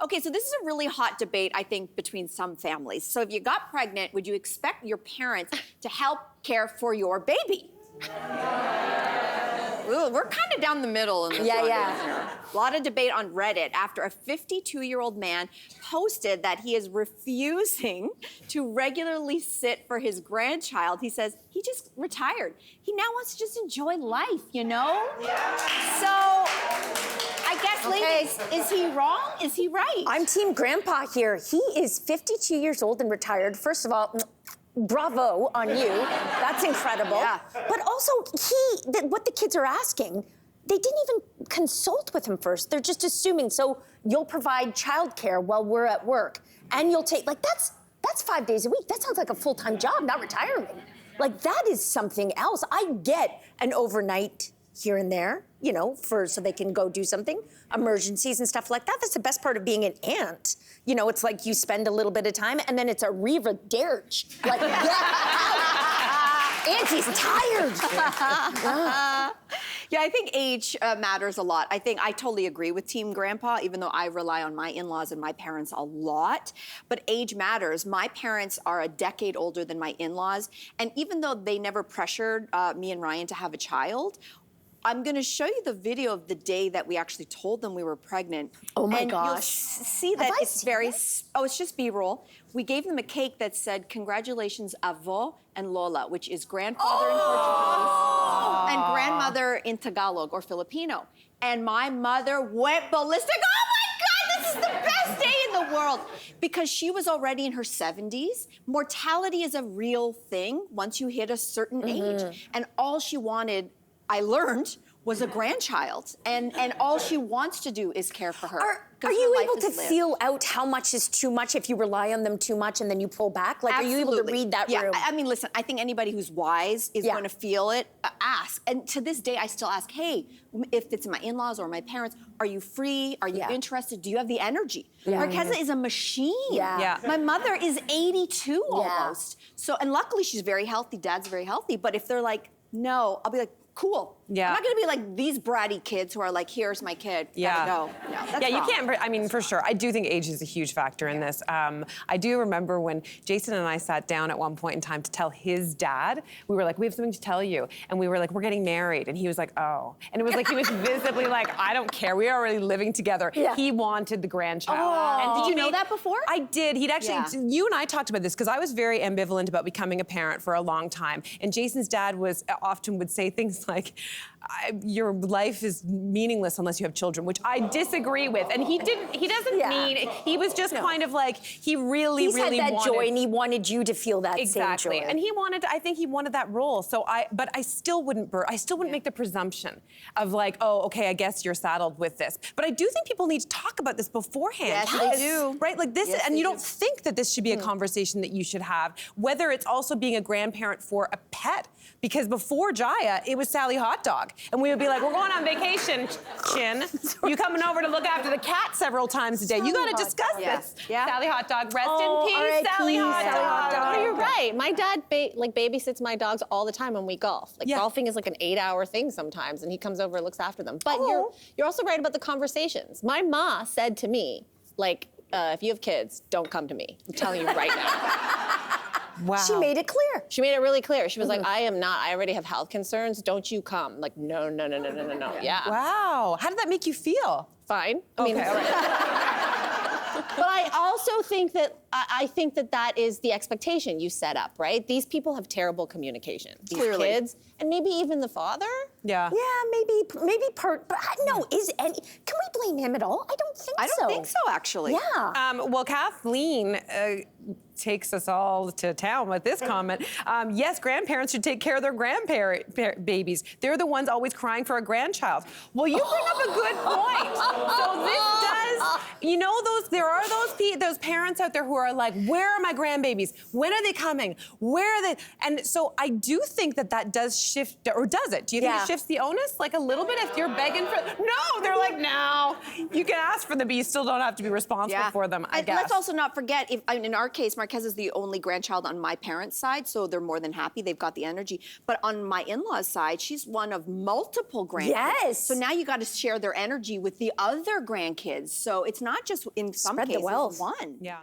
Okay, so this is a really hot debate, I think, between some families. So if you got pregnant, would you expect your parents to help care for your baby? Ooh, we're kind of down the middle in this one. Here. A lot of debate on Reddit after a 52-year-old man posted that he is refusing to regularly sit for his grandchild. He says he just retired. He now wants to just enjoy life, you know? Yeah. So I guess, ladies, is he wrong? Is he right? I'm Team Grandpa here. He is 52 years old and retired. First of all, bravo on you. That's incredible. Yeah. But also, what the kids are asking, they didn't even consult with him first. They're just assuming, so you'll provide childcare while we're at work. And you'll take, like, that's 5 days a week. That sounds like a full-time job, not retirement. Like, that is something else. I get an overnight here and there, you know, so they can go do something, emergencies and stuff like that. That's the best part of being an aunt. You know, it's like you spend a little bit of time and then it's a arrivederci. Like, get out. Auntie's tired. Yeah, I think age matters a lot. I totally agree with Team Grandpa, even though I rely on my in-laws and my parents a lot. But age matters. My parents are a decade older than my in-laws. And even though they never pressured me and Ryan to have a child, I'm going to show you the video of the day that we actually told them we were pregnant. Oh my and gosh. You'll see that it's very, it's just B-roll. We gave them a cake that said, congratulations, avó and Lola, which is grandfather in Portuguese and grandmother in Tagalog or Filipino. And my mother went ballistic. Oh my God, this is the best day in the world. Because she was already in her 70s. Mortality is a real thing once you hit a certain age. And all she wanted, I learned, was a grandchild. And all she wants to do is care for her. Are you able to feel out how much is too much if you rely on them too much and then you pull back? Like, Absolutely. Are you able to read that room? I mean, listen, I think anybody who's wise is going to feel it, ask. And to this day, I still ask, hey, if it's my in-laws or my parents, are you free? Are you interested? Do you have the energy? Marquesa is a machine. My mother is 82 almost. So, and luckily she's very healthy, Dad's very healthy, but if they're like, no, I'll be like, cool. I'm not gonna be like these bratty kids who are like, here's my kid, gotta go. No, that's wrong. You can't, I mean, for sure. I do think age is a huge factor in this. I do remember when Jason and I sat down at one point in time to tell his dad, we were like, we have something to tell you. And we were like, we're getting married. And he was like, oh. And it was like, he was visibly like, I don't care, we are already living together. He wanted the grandchild. And did you know that before? I did. He'd actually, you and I talked about this because I was very ambivalent about becoming a parent for a long time. And Jason's dad often would say things like, your life is meaningless unless you have children, which I disagree with. And he doesn't mean, he was just kind of like, he really had that wanted joy and he wanted you to feel that same joy. And I think he wanted that role. So but I still wouldn't make the presumption of like, oh, okay, I guess you're saddled with this. But I do think people need to talk about this beforehand. Yes, they do. Right, like this, and you don't think that this should be a conversation that you should have, whether it's also being a grandparent for a pet. Because before Jaya, it was Sally Hot Dog. And we would be like, we're going on vacation, Chin. You coming over to look after the cat several times a day. You got to discuss this. Sally Hot Dog, rest in peace, Sally Hot Dog. Oh, you're right. My dad babysits my dogs all the time when we golf. Like golfing is like an 8-hour thing sometimes, and he comes over and looks after them. But you're also right about the conversations. My ma said to me, like, if you have kids, don't come to me. I'm telling you right now. Wow. She made it clear. She made it really clear. She was like, I already have health concerns. Don't you come. Like, no. Yeah. Wow. How did that make you feel? Fine. I mean, all right. But I also think that that is the expectation you set up, right? These people have terrible communication. These kids, and maybe even the father. Yeah, maybe part. But no, can we blame him at all? I don't think so. I don't think so, actually. Yeah. Well, Kathleen takes us all to town with this comment. Yes, grandparents should take care of their babies. They're the ones always crying for a grandchild. Well, you bring up a good point. So this does, you know, there are those parents out there who are are like, where are my grandbabies? When are they coming? Where are they? And so I do think that does shift, or does it? Do you think it shifts the onus like a little bit if you're begging for? No, they're like, no. You can ask for them, but you still don't have to be responsible for them. I guess. Let's also not forget, in our case, Marquez is the only grandchild on my parents' side, so they're more than happy. They've got the energy. But on my in-laws' side, she's one of multiple grandkids. Yes. So now you got to share their energy with the other grandkids. So it's not just in some Spread the cases wealth. one. Yeah.